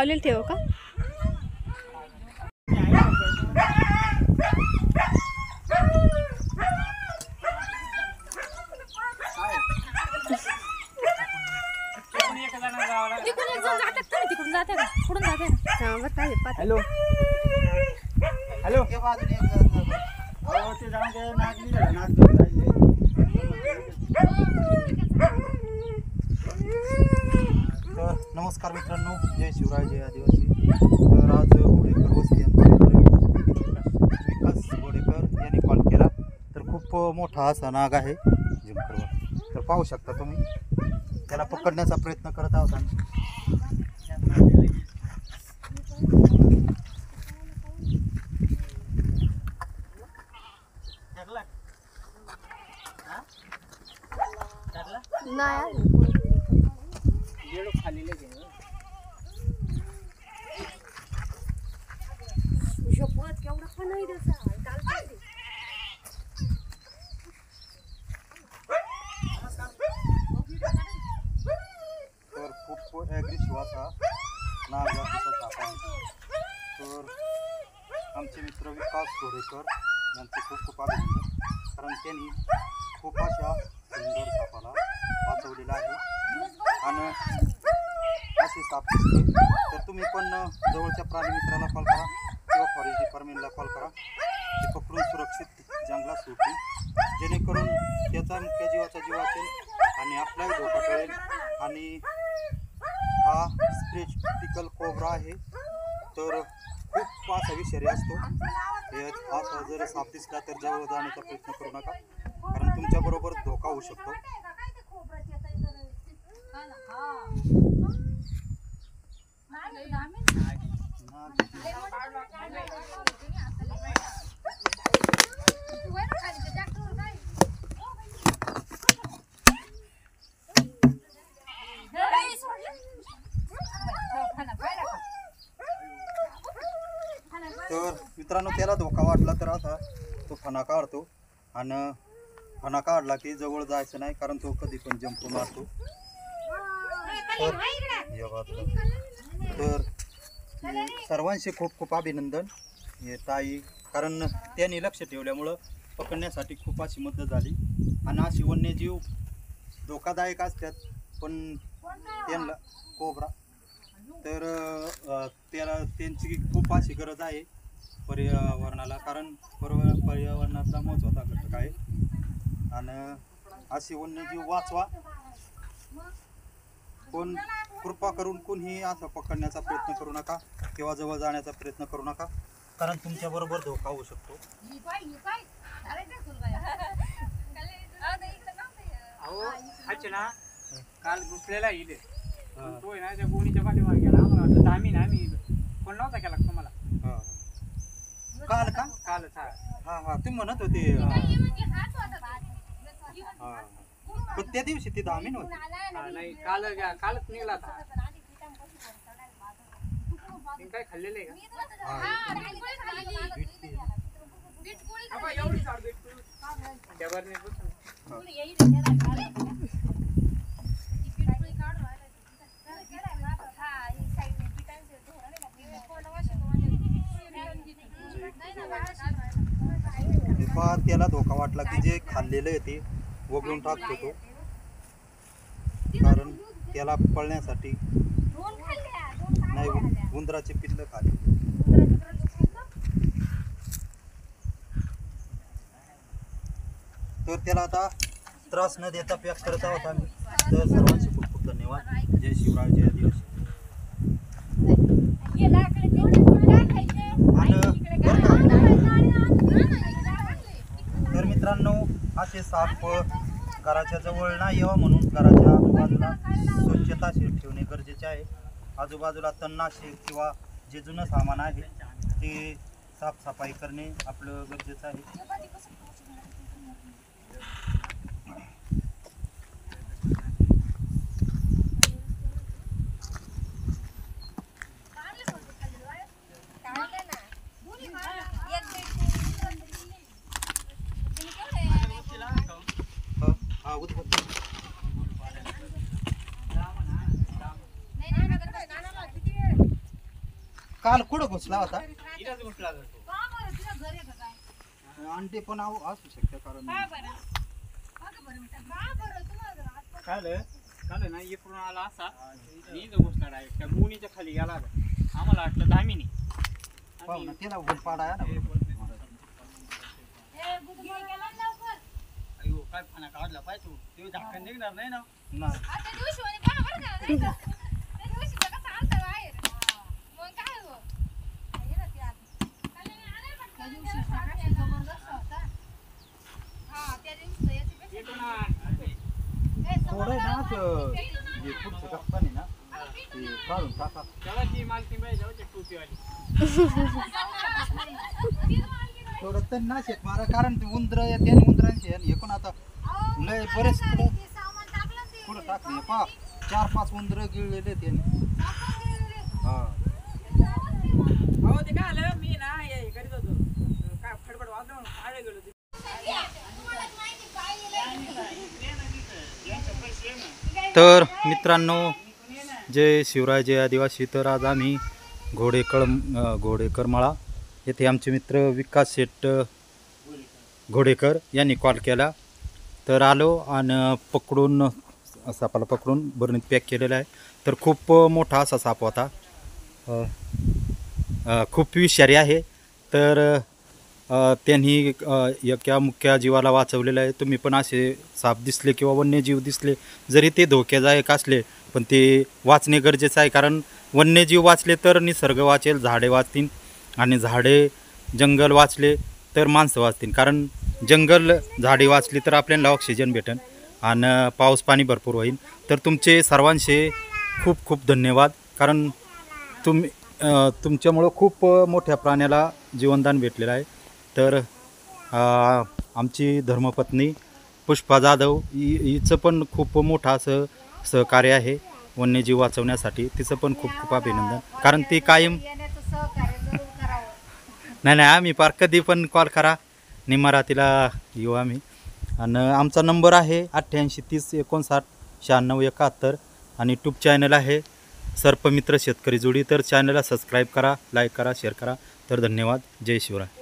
लावलेलं ठेव का? हॅलो हॅलो तर नमस्कार मित्रांनो, जय शिवराय, जय आदिवासी. तर आज घोडेकर वस्ती विकास घोडेकर यांनी कॉल केला. तर खूप मोठा असा नाग आहे जिमकरवर. तर पाहू शकता तुम्ही, त्याला पकडण्याचा प्रयत्न करत आहोत आम्ही. तर खूप ॲग्रेसिव्ह असा नाग जातीचा साप आहे. तर आमचे मित्र विकास घोडेकर यांचे खूप खूप अभिनंदन, कारण त्यांनी खूप अशा सुंदर सापाला वाचवलेला आहे. आणि असे साप दिसले तर तुम्ही पण जवळच्या प्राणी मित्राला कॉल करा किंवा फॉरेस्ट डिपार्टमेंटला कॉल करा. ते पकडून सुरक्षित जंगलात सोडतील, जेणेकरून त्याचा मुख्य जीवाचा जीव वाचेल आणि आपलाही धोका टळेल. आणि हा स्प्रेटिकल कोब्रा आहे. तर खूप असा विषारी असतो. असा जर साप दिसला तर जवळ जाण्याचा प्रयत्न करू नका, कारण तुमच्याबरोबर धोका होऊ शकतो. तर मित्रांनो, त्याला धोका वाटला तर असा तो फणा काढतो, आणि फणा काढला की जवळ जायचं नाही, कारण तो कधी पण जंप मारतो. तर सर्वांचे खूप खूप अभिनंदन हे ताई, कारण त्यांनी लक्ष ठेवल्यामुळं पकडण्यासाठी खूप अशी मदत झाली. आणि अशी वन्यजीव धोकादायक असतात, पण त्यांना कोब्रा तर त्याला त्यांची खूप अशी गरज आहे पर्यावरणाला, कारण पर्यावरणातला महत्त्वाचा घटक आहे. आणि अशी वन्यजीव वाचवा. पण कृपा करून कोणीही असं पकडण्याचा प्रयत्न करू नका किंवा जवळ जाण्याचा प्रयत्न करू नका, कारण तुमच्याबरोबर धोका होऊ शकतो. काल घुसलेला इथे तो आहे ना, त्या गोणीच्या पाठीमागे गेला. आम्हाला वाटलं आम्ही फोन नव्हता केला तुम्हाला. काल का? कालच. हा तुम्ही म्हणत होते. पण त्या दिवशी ती दामीन होती. नाही, कालच निघाला था. काय खाल्लेलं आहे का? त्याला धोका वाटला की जे खाल्लेलं आहे ते वगळून टाकतो तो, कारण त्याला पळण्यासाठी नाही, उंदराचे पिल्लं खाली. तर त्याला आता त्रास न देता पॅक करत आहोत आम्ही. तर सर्वांचे खूप खूप धन्यवाद. जय शिवराय, जय आदिवासी. तर मित्रांनो, असे साप घराच्या जवळ नाही यावं म्हणून घराच्या आजूबाजूला स्वच्छता ठेवणे गरजेचे आहे. आजूबाजूला तणनाशक किंवा जे जुनं सामान आहे ते साफसफाई करणे आपलं गरजेचं आहे. काल कुठं घुसला होता? इथंच घुसला जातो. अंडे पण असू शकते कारण काल ना इकडून आला असा आणि इथं घुसला डायरेक्ट त्या गुणीच्या खाली गेला होता. आम्हाला वाटलं धामीनी. पाहू ना त्याला उघड पाडाया ना. अयो काय फणा काढला पाहिजे तू. ते झाकण निघणार नाही ना. नाही. थोडं ना हे पुढचं गप्पा नाही ना ते काढून टाका. त्याला जी मालकी पाहिजे होती टोपीवाली. थोडं तर ना शेत मारा कारण ते उंदर येते आणि उंदरांचे हे पण आता लय बरेच पुढं टाकले पहा 4-5 उंदर गिळलेले ते हा. हो ते काय आलं मी ना हे करीत होतो काय फडफड वाजलं म्हणून पाळले गेलो. तर मित्रांनो जय शिवराय जय आदिवासी. तर आज आम्ही घोडेकरमाळा येथे आमचे मित्र विकास शेट घोडेकर यांनी कॉल केला. तर आलो आणि पकडून सापाला पकडून बरणीत पॅक केलेला आहे. तर खूप मोठा असा साप होता. खूप विषारी आहे. तर त्यांनी एका मुख्य जीवाला वाचवलेलं आहे. तुम्ही पण असे साप दिसले किंवा वन्यजीव दिसले जरी ते धोक्यादायक असले पण ते वाचणे गरजेचं आहे. कारण वन्यजीव वाचले तर निसर्ग वाचेल, झाडे वाचतील आणि झाडे जंगल वाचले तर माणसं वाचतील. कारण जंगल झाडे वाचली तर आपल्याला ऑक्सिजन भेटेल आणि पाऊस पाणी भरपूर होईल. तर तुमचे सर्वांचे खूप खूप धन्यवाद. कारण तुमच्यामुळं खूप मोठ्या प्राण्याला जीवनदान भेटलेलं आहे. तर आमची धर्मपत्नी पुष्पा जाधव हिचं पण खूप मोठं असं सहकार्य आहे वन्यजीव वाचवण्यासाठी. तिचं पण खूप खूप अभिनंदन. कारण ती कायम नाही आम्ही पार कधी पण कॉल करा निमारातीला येऊ आम्ही. आणि आमचा नंबर आहे 88 30 59 96 71 आणि यूट्यूब चॅनल आहे सर्पमित्र शेतकरी जोडी. तर चॅनलला सबस्क्राईब करा, लाईक करा, शेअर करा. तर धन्यवाद. जय शिवराय.